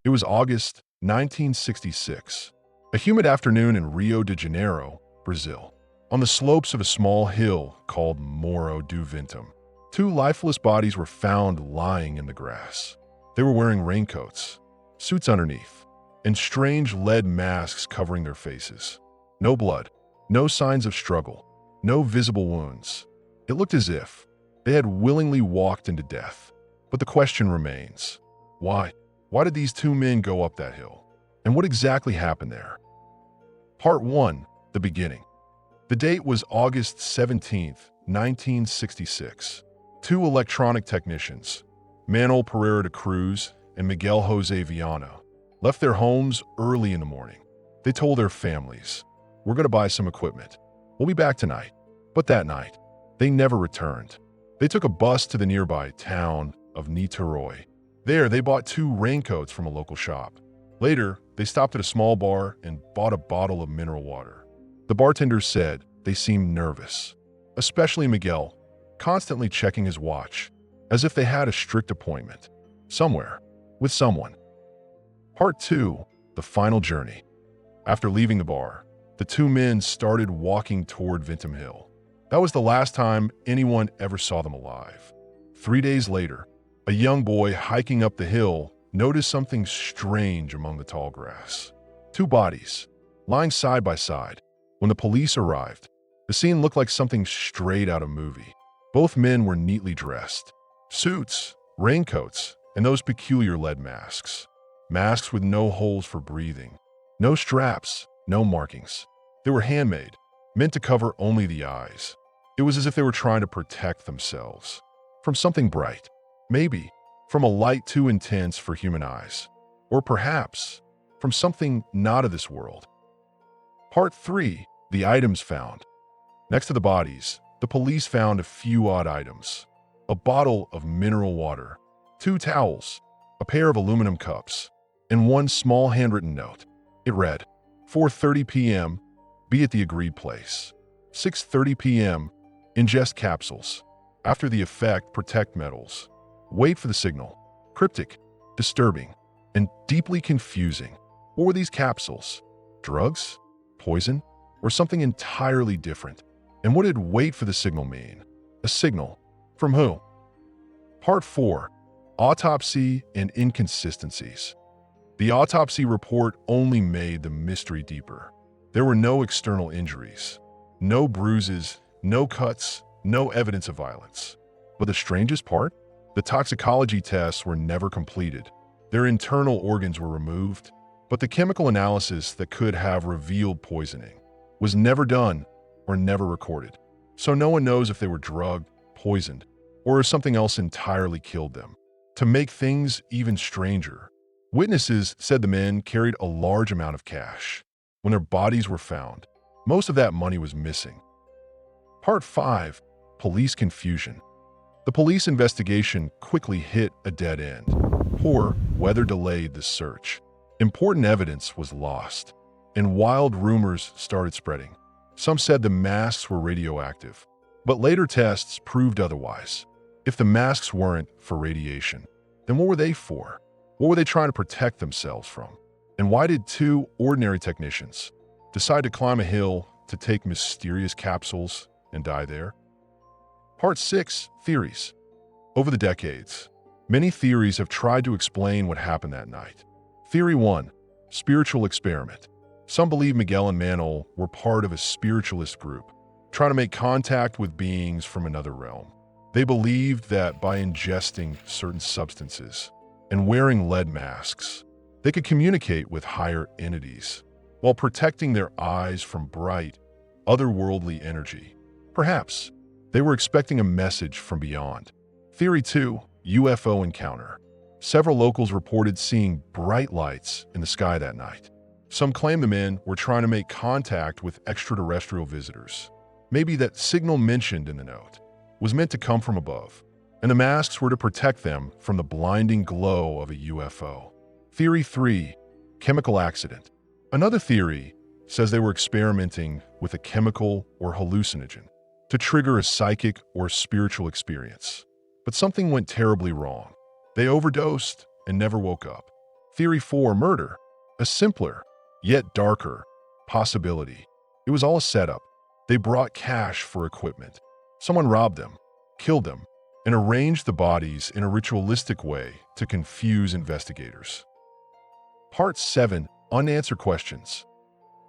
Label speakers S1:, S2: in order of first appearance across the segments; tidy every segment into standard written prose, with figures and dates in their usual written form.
S1: It was August 1966, a humid afternoon in Rio de Janeiro, Brazil. On the slopes of a small hill called Morro do Ventum, two lifeless bodies were found lying in the grass. They were wearing raincoats, suits underneath, and strange lead masks covering their faces. No blood, no signs of struggle, no visible wounds. It looked as if they had willingly walked into death. But the question remains, why? Why did these two men go up that hill? And what exactly happened there? Part 1, the beginning. The date was August 17, 1966. Two electronic technicians, Manuel Pereira de Cruz and Miguel Jose Viana, left their homes early in the morning. They told their families, "We're going to buy some equipment. We'll be back tonight." But that night, they never returned. They took a bus to the nearby town of Niterói. There, they bought two raincoats from a local shop. Later, they stopped at a small bar and bought a bottle of mineral water. The bartender said they seemed nervous, especially Miguel, constantly checking his watch, as if they had a strict appointment, somewhere, with someone. Part 2, the final journey. After leaving the bar, the two men started walking toward Ventum Hill. That was the last time anyone ever saw them alive. 3 days later, a young boy hiking up the hill noticed something strange among the tall grass. Two bodies, lying side by side. When the police arrived, the scene looked like something straight out of a movie. Both men were neatly dressed. Suits, raincoats, and those peculiar lead masks. Masks with no holes for breathing. No straps, no markings. They were handmade, meant to cover only the eyes. It was as if they were trying to protect themselves from something bright. Maybe from a light too intense for human eyes. Or perhaps from something not of this world. Part 3, the items found. Next to the bodies, the police found a few odd items. A bottle of mineral water, two towels, a pair of aluminum cups, and one small handwritten note. It read, 4:30 p.m., be at the agreed place. 6:30 p.m., ingest capsules. After the effect, protect metals. Wait for the signal. Cryptic, disturbing, and deeply confusing. What were these capsules? Drugs? Poison? Or something entirely different? And what did wait for the signal mean? A signal? From who? Part 4, autopsy and inconsistencies. The autopsy report only made the mystery deeper. There were no external injuries, no bruises, no cuts, no evidence of violence. But the strangest part? The toxicology tests were never completed. Their internal organs were removed, but the chemical analysis that could have revealed poisoning was never done or never recorded. So no one knows if they were drugged, poisoned, or if something else entirely killed them. To make things even stranger, witnesses said the men carried a large amount of cash. When their bodies were found, most of that money was missing. Part 5, police confusion. The police investigation quickly hit a dead end. Poor weather delayed the search. Important evidence was lost, and wild rumors started spreading. Some said the masks were radioactive, but later tests proved otherwise. If the masks weren't for radiation, then what were they for? What were they trying to protect themselves from? And why did two ordinary technicians decide to climb a hill to take mysterious capsules and die there? Part 6, theories. Over the decades, many theories have tried to explain what happened that night. Theory 1, spiritual experiment. Some believe Miguel and Manuel were part of a spiritualist group, trying to make contact with beings from another realm. They believed that by ingesting certain substances and wearing lead masks, they could communicate with higher entities while protecting their eyes from bright, otherworldly energy. Perhaps they were expecting a message from beyond. Theory 2, UFO encounter. Several locals reported seeing bright lights in the sky that night. Some claim the men were trying to make contact with extraterrestrial visitors. Maybe that signal mentioned in the note was meant to come from above, and the masks were to protect them from the blinding glow of a UFO. Theory 3, chemical accident. Another theory says they were experimenting with a chemical or hallucinogen to trigger a psychic or spiritual experience. But something went terribly wrong. They overdosed and never woke up. Theory 4, murder. A simpler, yet darker, possibility. It was all a setup. They brought cash for equipment. Someone robbed them, killed them, and arranged the bodies in a ritualistic way to confuse investigators. Part 7. Unanswered questions.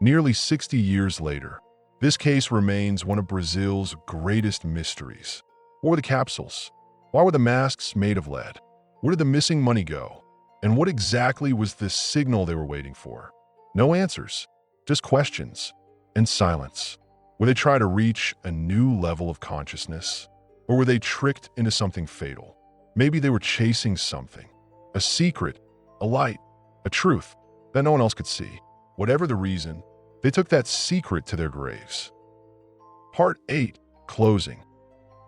S1: Nearly 60 years later, this case remains one of Brazil's greatest mysteries. What were the capsules? Why were the masks made of lead? Where did the missing money go? And what exactly was this signal they were waiting for? No answers, just questions and silence. Were they trying to reach a new level of consciousness? Or were they tricked into something fatal? Maybe they were chasing something, a secret, a light, a truth that no one else could see. Whatever the reason, they took that secret to their graves. Part 8. Closing.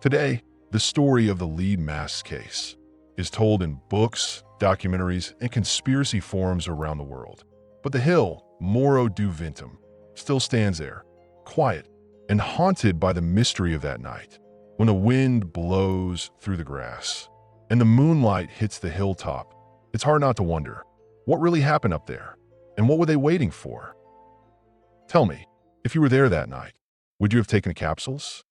S1: Today, the story of the lead mask case is told in books, documentaries, and conspiracy forums around the world. But the hill, Morro do Ventum, still stands there, quiet and haunted by the mystery of that night, when the wind blows through the grass and the moonlight hits the hilltop. It's hard not to wonder, what really happened up there? And what were they waiting for? Tell me, if you were there that night, would you have taken the capsules?